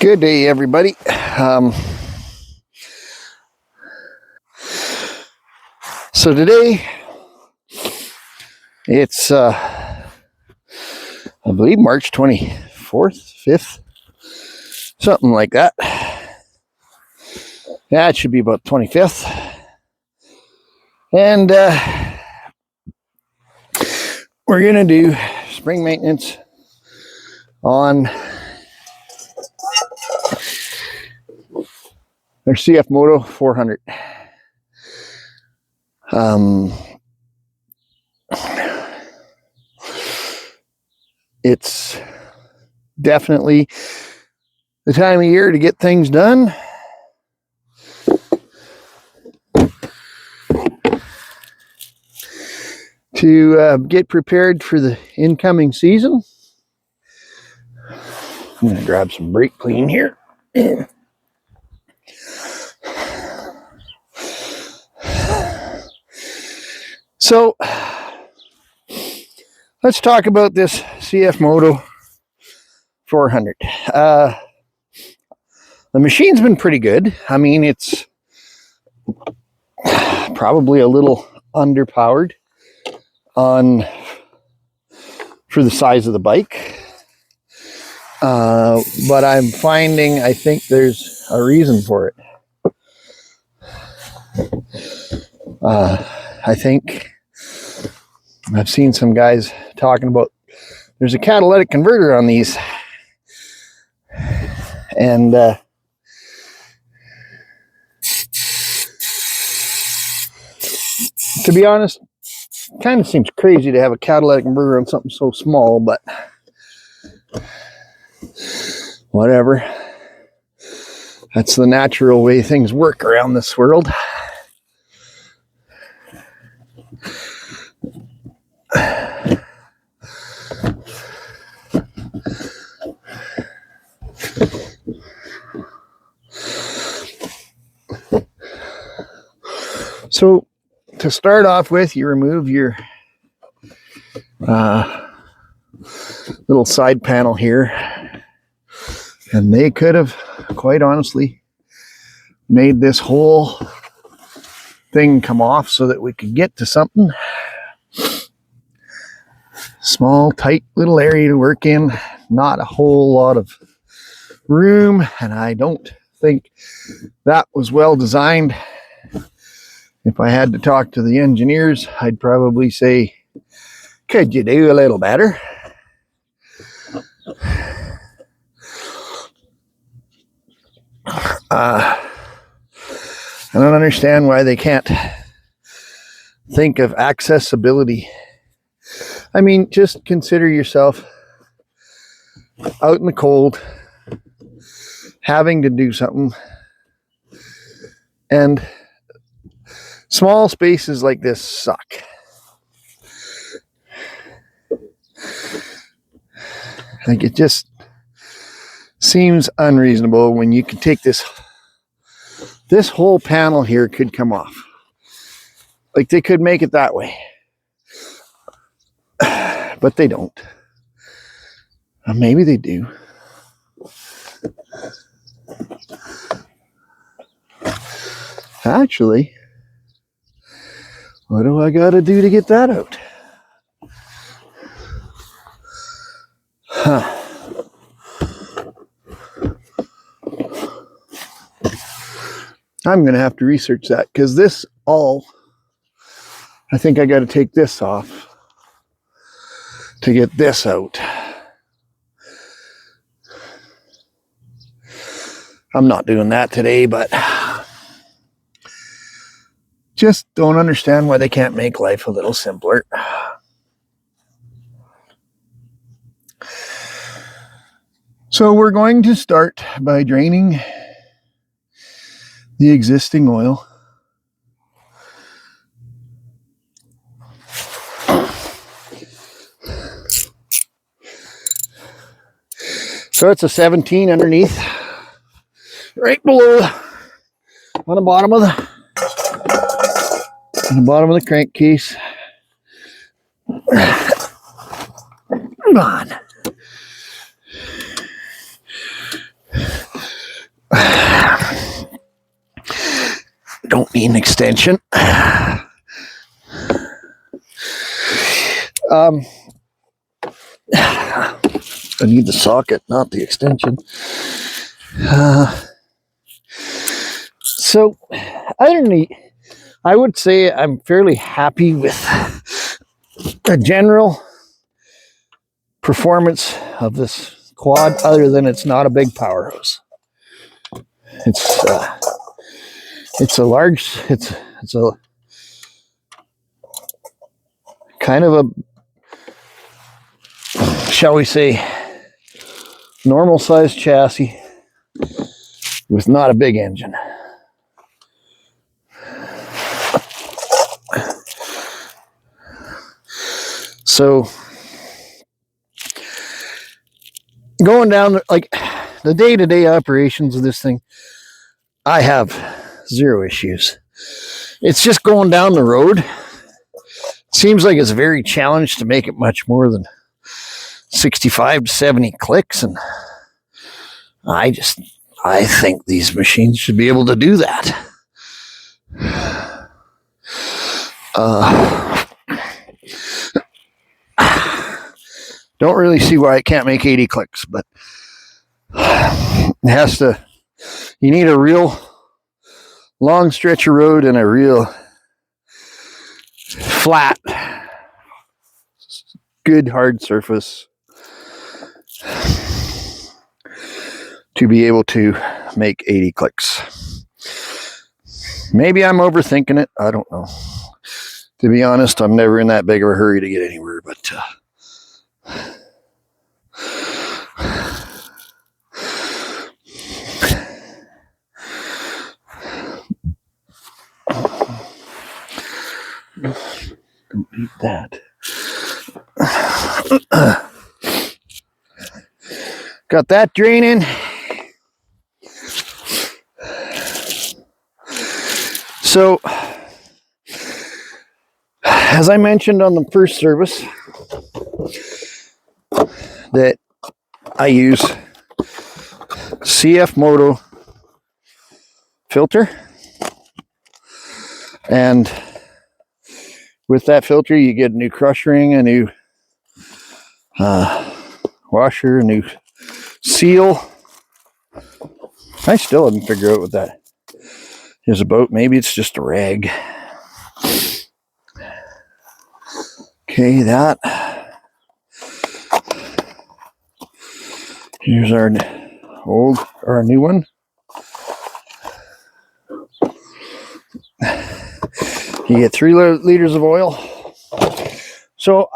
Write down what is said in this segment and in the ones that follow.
Good day, everybody. So today it's, I believe, March 24th, 5th, something like that. Yeah, it should be about 25th. And we're going to do spring maintenance on our CF Moto 400. It's definitely the time of year to get things done. To get prepared for the incoming season. I'm going to grab some brake clean here. So let's talk about this CF Moto 400. The machine's been pretty good. I mean, it's probably a little underpowered for the size of the bike. But I'm finding, I think there's a reason for it. I think I've seen some guys talking about there's a catalytic converter on these. And to be honest, it kind of seems crazy to have a catalytic converter on something so small, but whatever. That's the natural way things work around this world. So to start off with, you remove your little side panel here, and they could have, quite honestly, made this whole thing come off so that we could get to something. Small, tight little area to work in, not a whole lot of room, and I don't think that was well designed. If I had to talk to the engineers, I'd probably say, could you do a little better? I don't understand why they can't think of accessibility. I mean, just consider yourself out in the cold, having to do something, and small spaces like this suck. Like, it just seems unreasonable when you can take this whole panel here could come off. Like, they could make it that way. But they don't. Or maybe they do. Actually, what do I gotta do to get that out? Huh. I'm gonna have to research that, because this all, I think I gotta take this off to get this out. I'm not doing that today, but just don't understand why they can't make life a little simpler. So we're going to start by draining the existing oil. So it's a 17 underneath, right below, on the bottom of the crankcase. Come on. don't need an extension. I need the socket, not the extension. So, I would say I'm fairly happy with the general performance of this quad, other than it's not a big powerhouse. It's a kind of a, shall we say, normal sized chassis with not a big engine. So going down, like, the day-to-day operations of this thing, I have zero issues. It's just going down the road. Seems like it's very challenged to make it much more than 65 to 70 clicks, and I think these machines should be able to do that. Don't really see why it can't make 80 clicks, but it has to. You need a real long stretch of road and a real flat, good hard surface to be able to make 80 clicks. Maybe I'm overthinking it. I don't know. To be honest, I'm never in that big of a hurry to get anywhere, but don't need that. Got that draining. So, as I mentioned on the first service, that I use CF Moto filter, and with that filter you get a new crush ring, a new washer, a new seal. I still haven't figured out what that is about. Maybe it's just a rag. Okay, that. Here's our new one. You get 3 liters of oil. So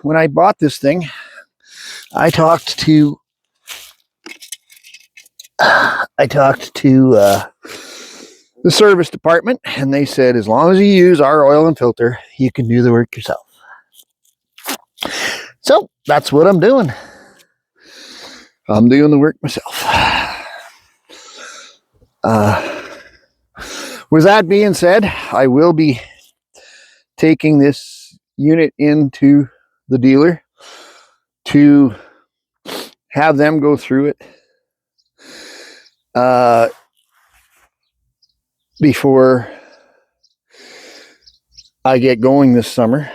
when I bought this thing, I talked to the service department, and they said, as long as you use our oil and filter, you can do the work yourself. So that's what I'm doing. I'm doing the work myself. With that being said, I will be taking this unit into the dealer to have them go through it before I get going this summer.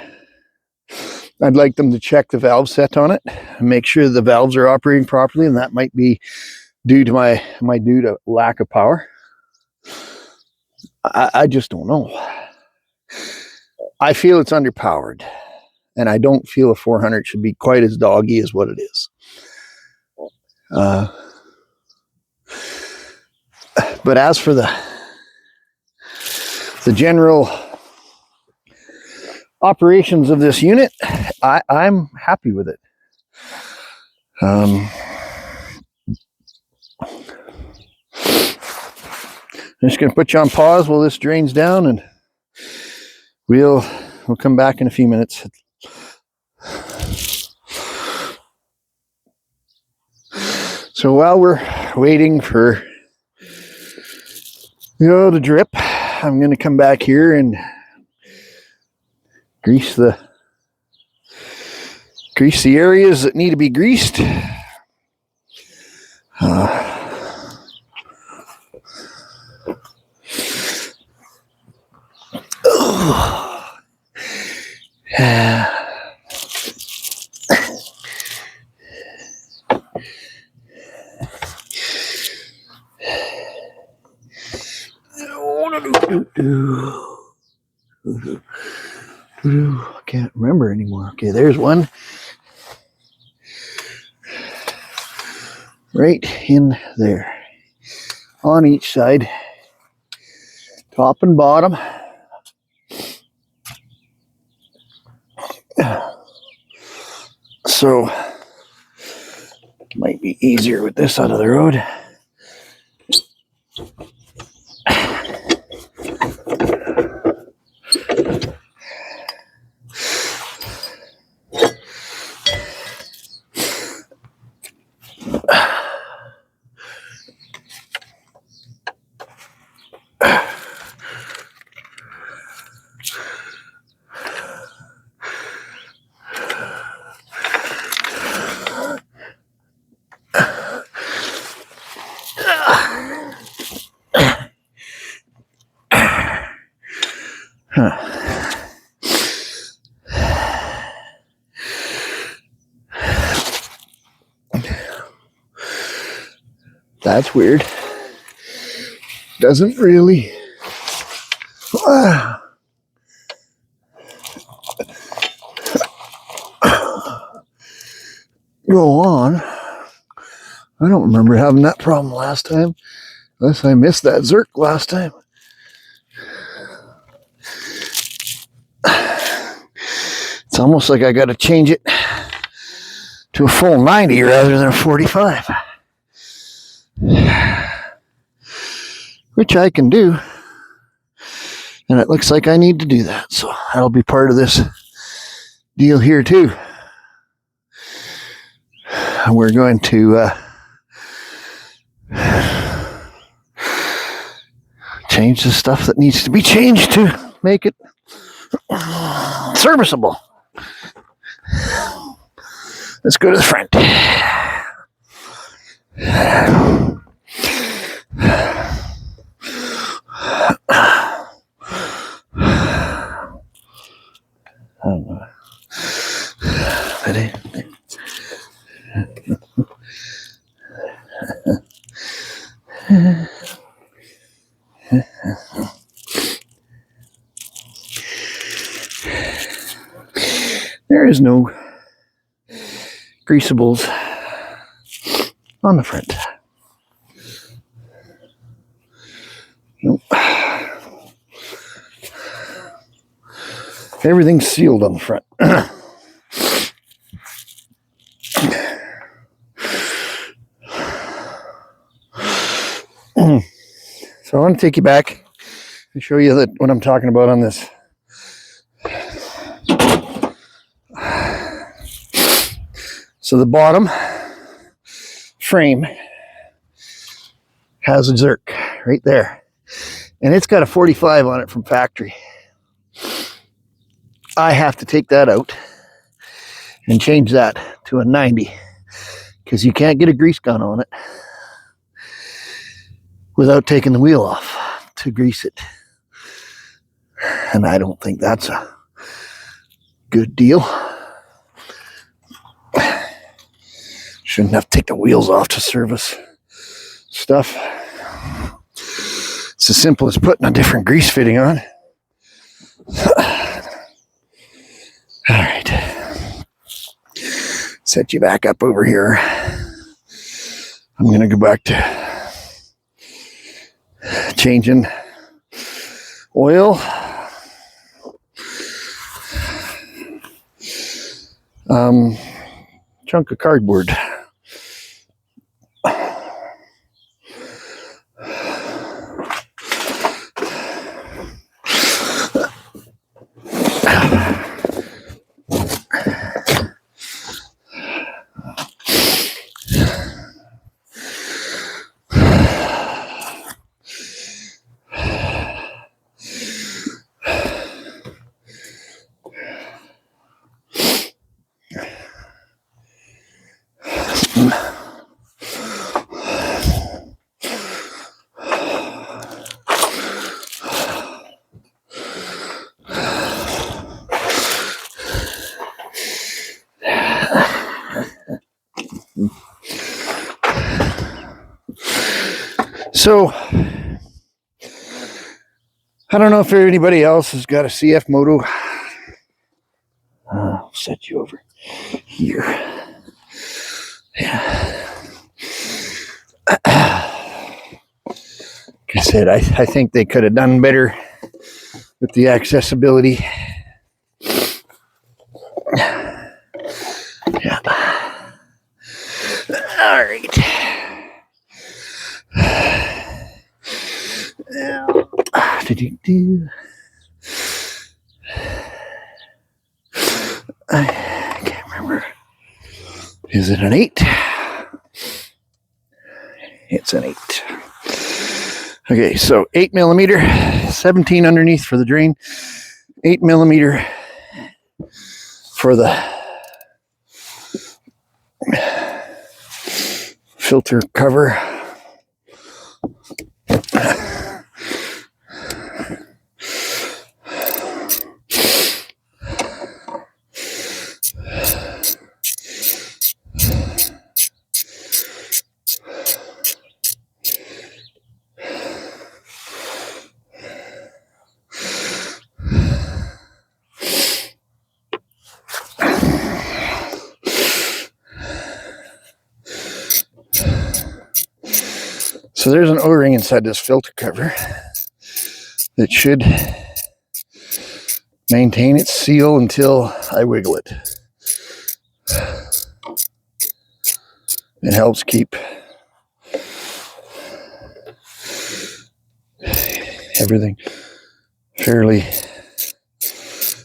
I'd like them to check the valve set on it and make sure the valves are operating properly, and that might be due to my lack of power. I just don't know. I feel it's underpowered, and I don't feel a 400 should be quite as doggy as what it is. But as for the general operations of this unit, I'm happy with it. I'm just going to put you on pause while this drains down, and we'll come back in a few minutes. So while we're waiting for to drip, I'm going to come back here and grease the areas that need to be greased. I can't remember anymore. Okay, there's one. Right in there. On each side. Top and bottom. So, might be easier with this out of the road. That's weird. Doesn't really go on. I don't remember having that problem last time, unless I missed that Zerk last time. It's almost like I got to change it to a full 90 rather than a 45. Which I can do. And it looks like I need to do that. So that'll be part of this deal here too. We're going to change the stuff that needs to be changed to make it serviceable. Let's go to the front. There is no greasables on the front. Nope. Everything's sealed on the front. So I want to take you back and show you that what I'm talking about on this. So the bottom frame has a Zerk right there. And it's got a 45 on it from factory. I have to take that out and change that to a 90 because you can't get a grease gun on it without taking the wheel off to grease it. And I don't think that's a good deal. Shouldn't have to take the wheels off to service stuff. It's as simple as putting a different grease fitting on. All right. Set you back up over here. I'm going to go back to changing oil. Chunk of cardboard. So I don't know if anybody else has got a CF Moto. I'll set you over here. Yeah. Like I said, I think they could have done better with the accessibility. Yeah. All right. I can't remember. Is it an 8? It's an 8. Okay, so 8 millimeter, 17 underneath for the drain, 8 millimeter for the filter cover. So there's an O-ring inside this filter cover that should maintain its seal until I wiggle it. It helps keep everything fairly.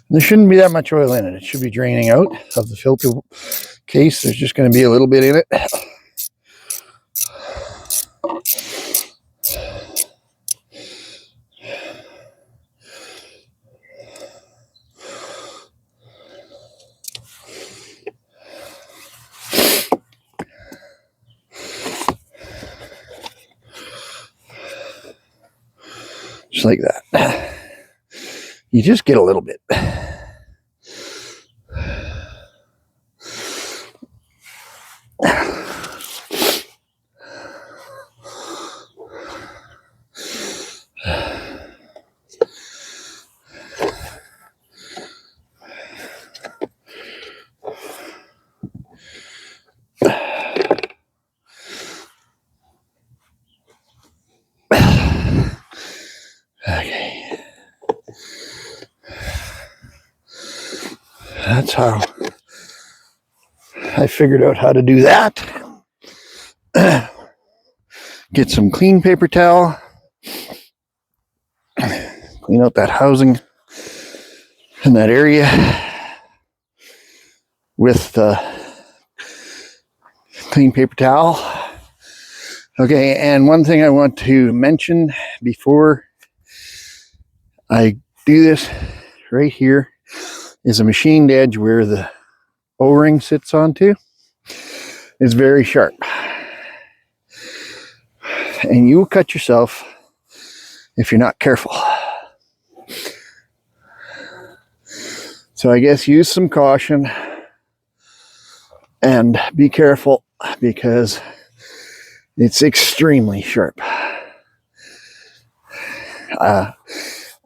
There shouldn't be that much oil in it. It should be draining out of the filter case. There's just going to be a little bit in it. Just like that. You just get a little bit. Okay. That's how I figured out how to do that. Get some clean paper towel. Clean out that housing in that area with the clean paper towel. Okay, and one thing I want to mention before I do this, right here is a machined edge where the O-ring sits onto. It's very sharp. And you will cut yourself if you're not careful. So I guess use some caution and be careful because it's extremely sharp.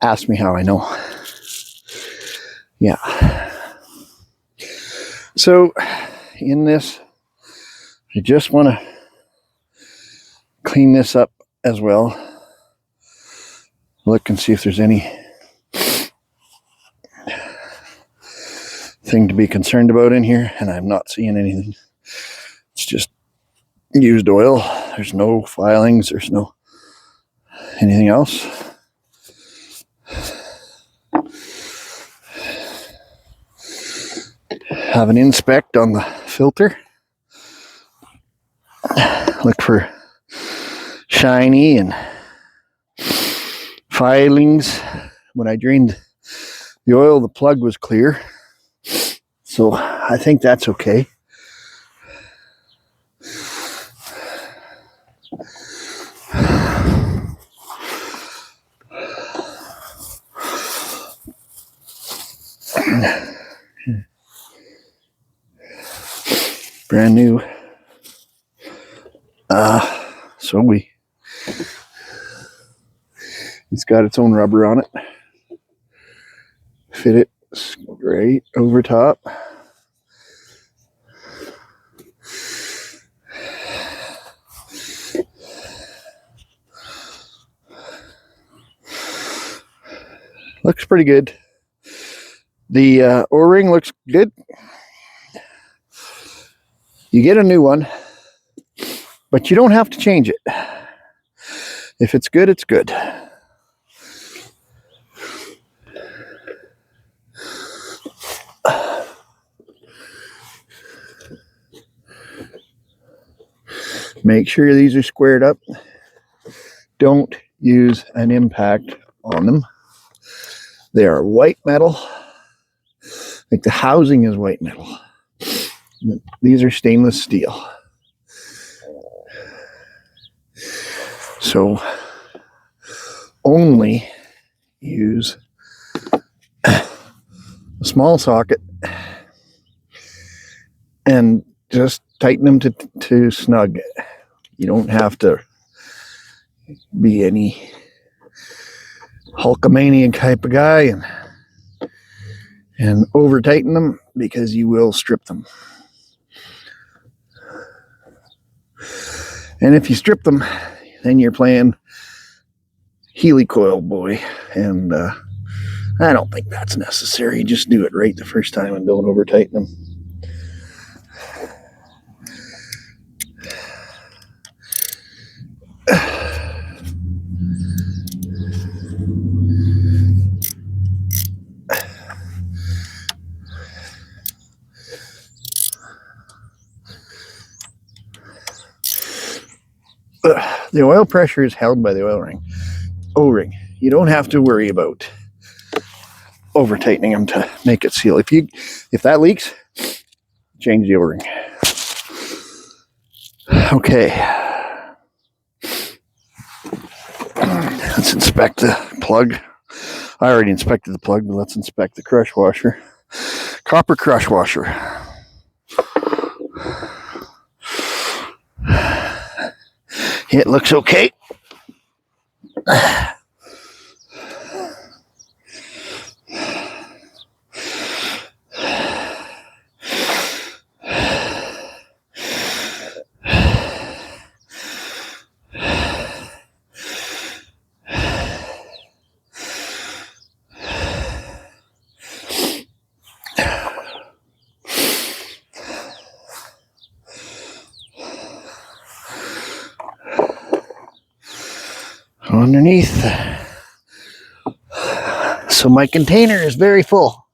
Ask me how I know. Yeah. So in this, I just want to clean this up as well. Look and see if there's any thing to be concerned about in here, and I'm not seeing anything. It's just used oil. There's no filings. There's no anything else. Have an inspect on the filter. Look for shiny and filings. When I drained the oil, the plug was clear. So I think that's okay. Brand new. So It's got its own rubber on it. Fit it straight over top. Looks pretty good. The O-ring looks good. You get a new one, but you don't have to change it. If it's good, it's good. Make sure these are squared up. Don't use an impact on them. They are white metal. Like the housing is white metal. These are stainless steel. So only use a small socket and just tighten them to snug. You don't have to be any Hulkamaniac type of guy and over tighten them, because you will strip them. And if you strip them, then you're playing helicoil boy, and I don't think that's necessary. Just do it right the first time and don't over tighten them. The oil pressure is held by the O-ring. You don't have to worry about over tightening them to make it seal. If that leaks, change the O-ring. Okay. Let's inspect the plug. I already inspected the plug, but let's inspect the crush washer. Copper crush washer. It looks okay. Underneath. So my container is very full.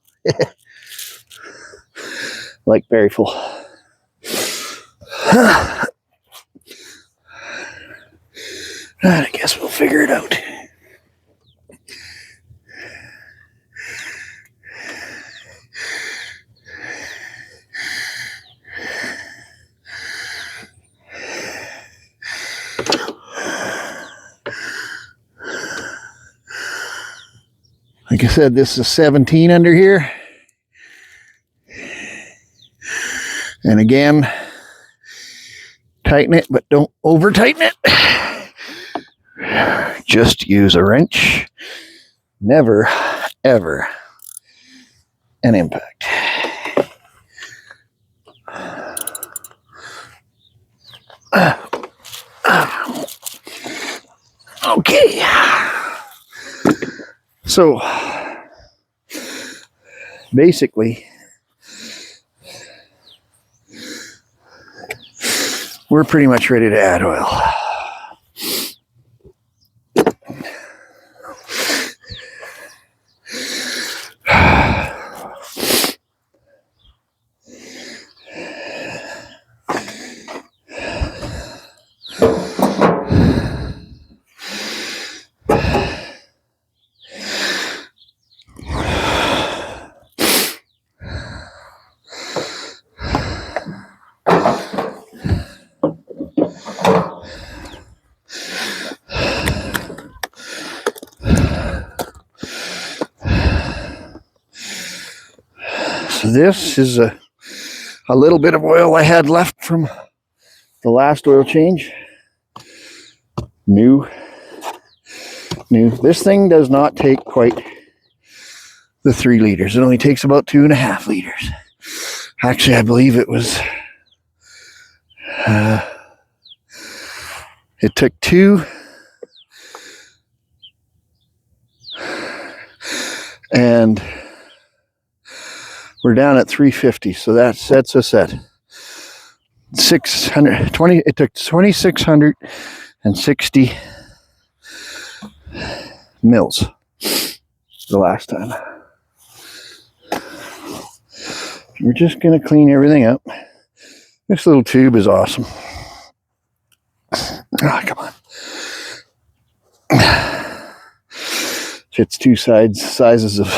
Like very full. I guess we'll figure it out. Like I said, this is 17 under here. And again, tighten it, but don't over tighten it. Just use a wrench. Never, ever an impact. Okay. So basically, we're pretty much ready to add oil. So this is a little bit of oil I had left from the last oil change. New new. This thing does not take quite the 3 liters. It only takes about 2.5 liters. Actually, I believe it was, it took 2, and we're down at 350. So that sets us at 620. It took 2,660 mils the last time. We're just going to clean everything up. This little tube is awesome. Ah, come on. Fits 2 sizes of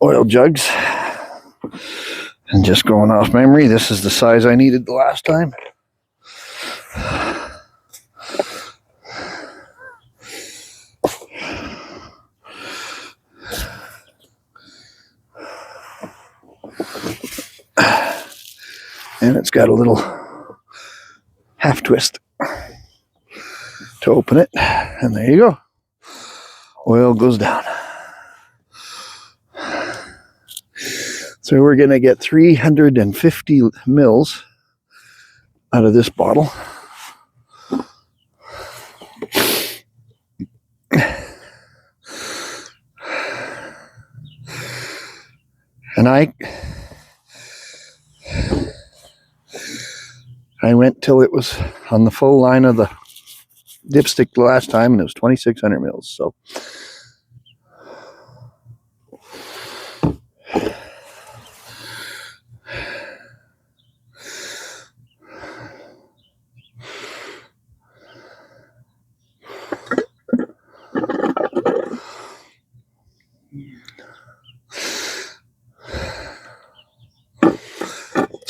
oil jugs. And just going off memory, this is the size I needed the last time. And it's got a little half twist to open it. And there you go. Oil goes down. So we're going to get 350 mils out of this bottle. And I went till it was on the full line of the dipstick the last time, and it was 2,600 mils.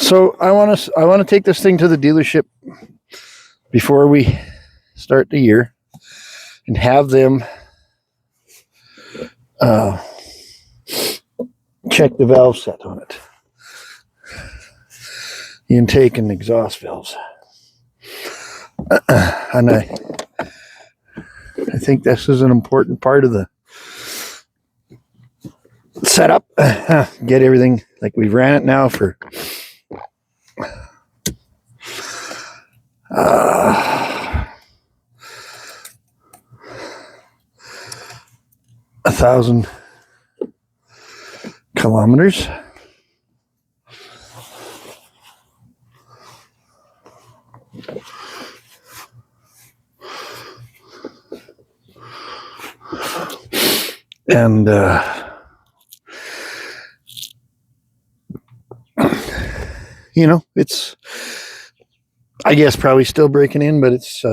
So I want to take this thing to the dealership before we start the year and have them check the valve set on it. The intake and exhaust valves. And I think this is an important part of the setup. Get everything, like we've ran it now for 1,000 kilometers. And you know, it's, I guess, probably still breaking in, but it's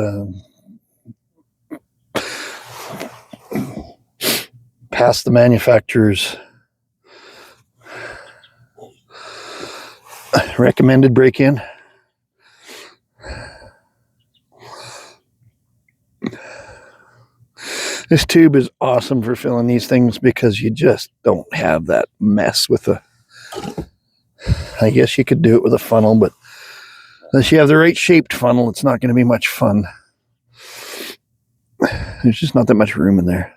past the manufacturer's recommended break-in. This tube is awesome for filling these things because you just don't have that mess with a, I guess you could do it with a funnel, but unless you have the right shaped funnel, it's not going to be much fun. There's just not that much room in there.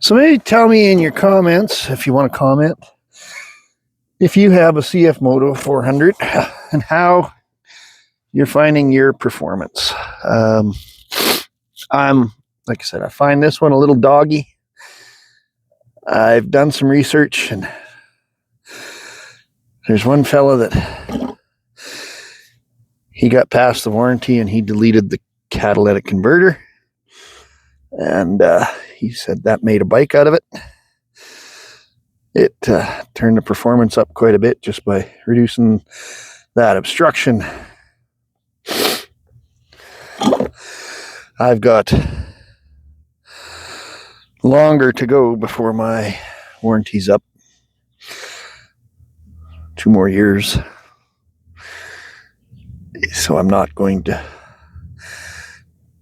So maybe tell me in your comments, if you want to comment, if you have a CF Moto 400 and how you're finding your performance. Like I said, I find this one a little doggy. I've done some research, and there's one fella that he got past the warranty and he deleted the catalytic converter, and he said that made a bike out of it. It turned the performance up quite a bit just by reducing that obstruction. I've got longer to go before my warranty's up. 2 more years. So I'm not going to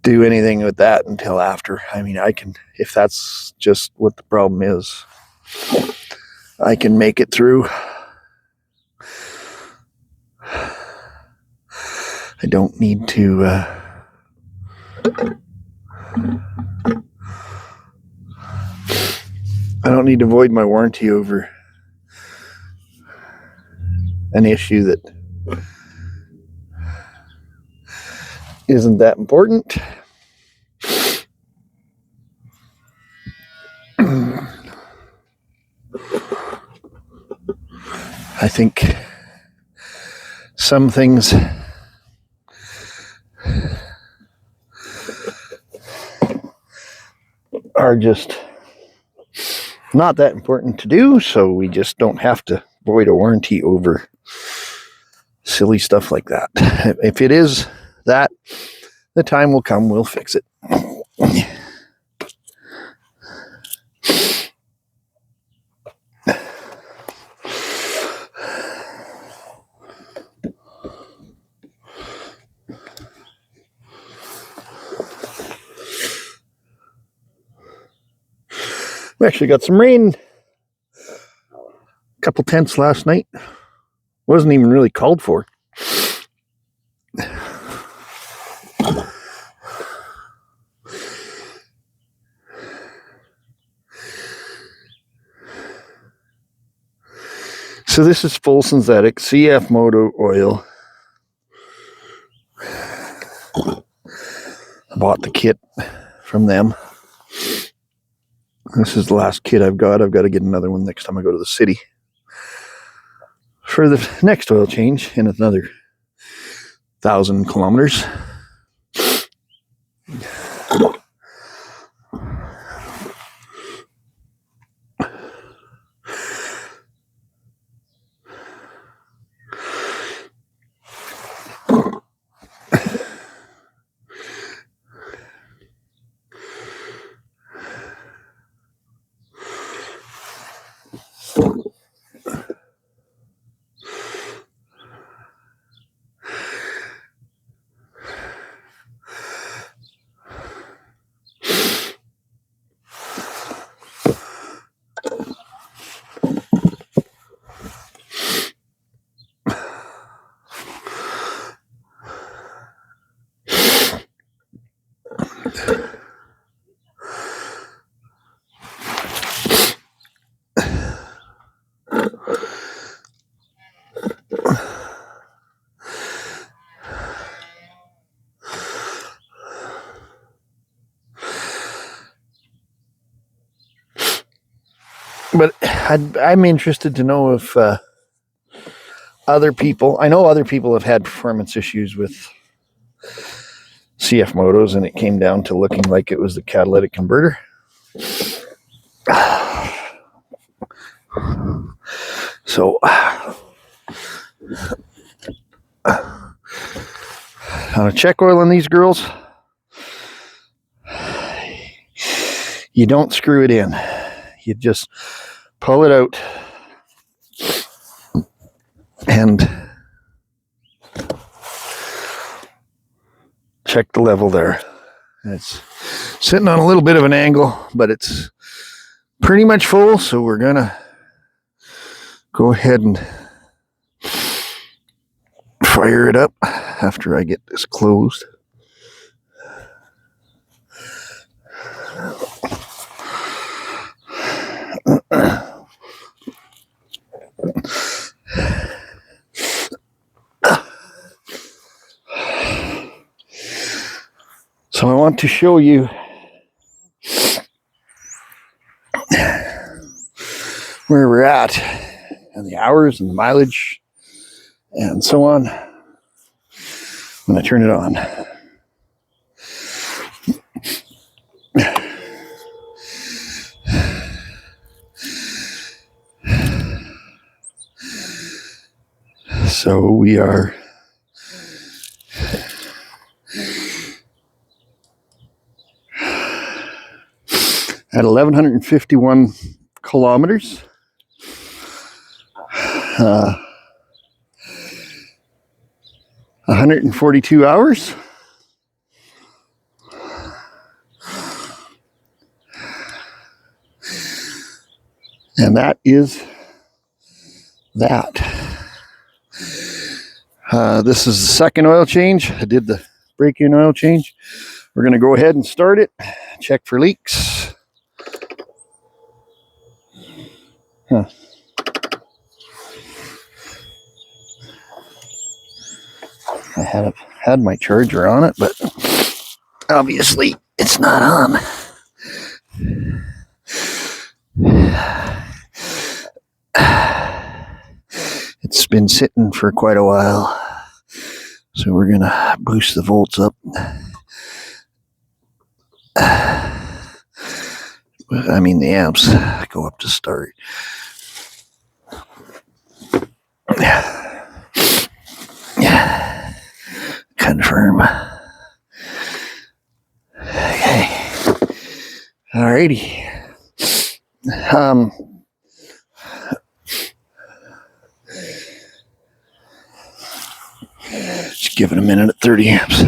do anything with that until after. I mean, I can, if that's just what the problem is, I can make it through. I don't need to void my warranty over an issue that isn't that important. I think some things are just not that important to do, so we just don't have to void a warranty over silly stuff like that. If it is that, the time will come, we'll fix it. We actually got some rain, a couple tenths last night. Wasn't even really called for. So this is full synthetic CF Moto oil. I bought the kit from them. This is the last kit I've got. I've got to get another one next time I go to the city for the next oil change in another 1,000 kilometers. But I'm interested to know if other people, I know other people have had performance issues with CF Motos, and it came down to looking like it was the catalytic converter. So on a check oil on these girls, you don't screw it in. You just pull it out and check the level there. It's sitting on a little bit of an angle, but it's pretty much full, so we're gonna go ahead and fire it up after I get this closed. So I want to show you where we're at and the hours and the mileage and so on when I turn it on. So we are at 1,151 kilometers. 142 hours. And that is that. This is the second oil change. I did the break-in oil change. We're going to go ahead and start it. Check for leaks. Huh. I had my charger on it, but obviously it's not on. It's been sitting for quite a while, so we're gonna boost the volts up. I mean, the amps go up to start. Yeah. Confirm. Okay. Alrighty. Just give it a minute at 30 amps.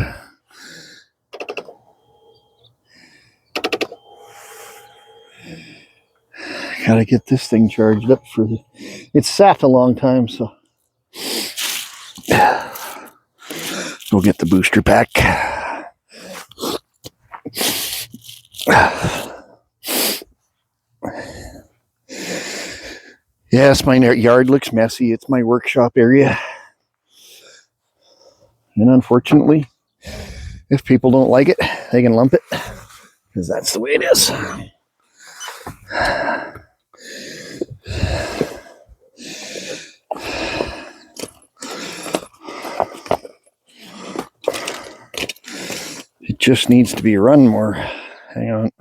Gotta get this thing charged up for it's sat a long time, so we'll get the booster pack. Yes, my yard looks messy. It's my workshop area. And unfortunately, if people don't like it, they can lump it, because that's the way it is. It just needs to be run more. Hang on.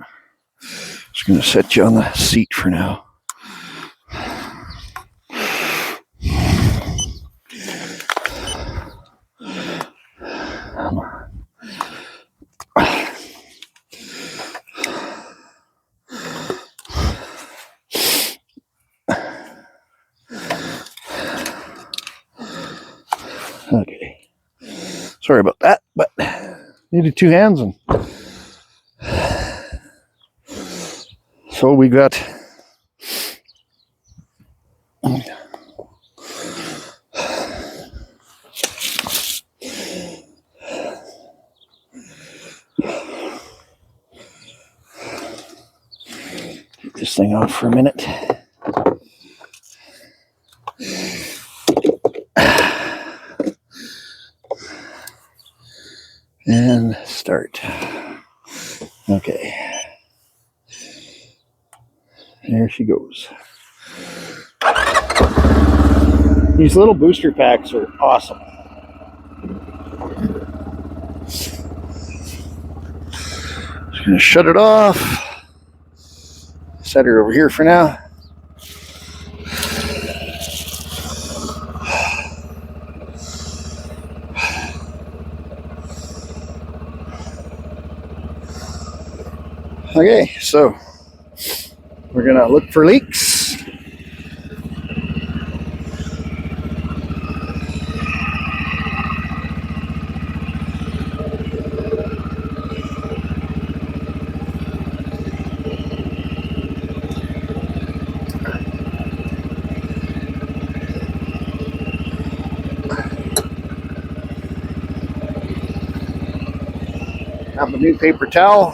Just going to set you on the seat for now. Okay. Sorry about that, but needed two hands, and so we got get this thing off for a minute. And start. Okay. There she goes. These little booster packs are awesome. Just gonna shut it off. Set her over here for now. Okay, so we're gonna look for leaks. Have a new paper towel.